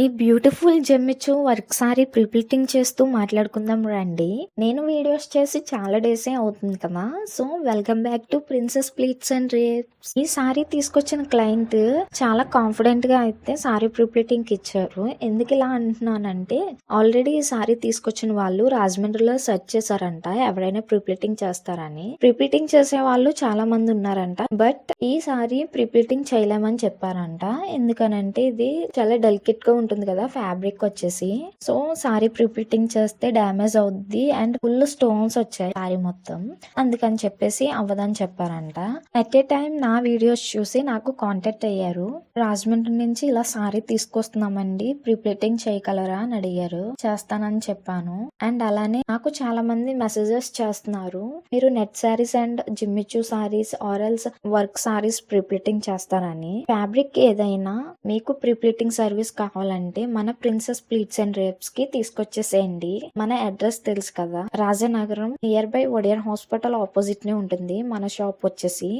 ఈ beautiful జెమ్మిచ్చు work sorry ప్రిప్లిటింగ్ చేస్తూ మాట్లాడుకుందాం రండి. నేను వీడియోస్ చేసి చాలా డేసే అవుతుంది కదా. So welcome back to princess pleats and rapes. ఈ సారీ తీసుకొచ్చిన క్లయింట్ చాలా కాన్ఫిడెంట్ గా అయితే సారీ ప్రిప్లిటింగ్ కి ఇచ్చారు. ఎందుకు ఇలా అంటున్నానంటే ఆల్రెడీ ఈ సారీ తీసుకొచ్చిన వాళ్ళు రాజమండ్రిలో సెర్చ్ చేశారంట ఎవరైనా ప్రిప్లిటింగ్ చేస్తారని. ప్రిప్లిటింగ్ చేసే వాళ్ళు చాలా మంది ఉన్నారంట. బట్ ఈ సారీ ప్రిప్లిటింగ్ చేయలేమని చెప్పారంట. ఎందుకనంటే ఇది చాలా డెలికేట్ గా ఉంటుంది కదా ఫ్యాబ్రిక్ వచ్చేసి. సో సారీ ప్రిప్లిటింగ్ చేస్తే డ్యామేజ్ అవుద్ది అండ్ ఫుల్ స్టోన్స్ వచ్చాయి సారీ మొత్తం. అందుకని చెప్పేసి అవ్వదని చెప్పారంట. అట్ ఏ టైం నా వీడియోస్ చూసి నాకు కాంటాక్ట్ అయ్యారు. రాజమండ్రి నుంచి ఇలా సారీ తీసుకొస్తున్నామండి, ప్రిప్లిటింగ్ చేయగలరా అని అడిగారు. చేస్తానని చెప్పాను. అండ్ అలానే నాకు చాలా మంది మెసేజెస్ చేస్తున్నారు, మీరు net saris and Jimmy Choo saris ఆర్ఎల్స్ వర్క్ సారీస్ ప్రిప్లిటింగ్ చేస్తారని. ఫ్యాబ్రిక్ ఏదైనా మీకు ప్రిప్లిటింగ్ సర్వీస్ కావాలంటే మన ప్రిన్సెస్ ప్లీట్స్ అండ్ రేప్స్ కి తీసుకొచ్చేసేయండి. మన అడ్రస్ తెలుసు కదా, రాజనగరం నియర్ బై ఒడియర్ హాస్పిటల్ ఆపోజిట్ నే ఉంటుంది మన షాప్ వచ్చేసి.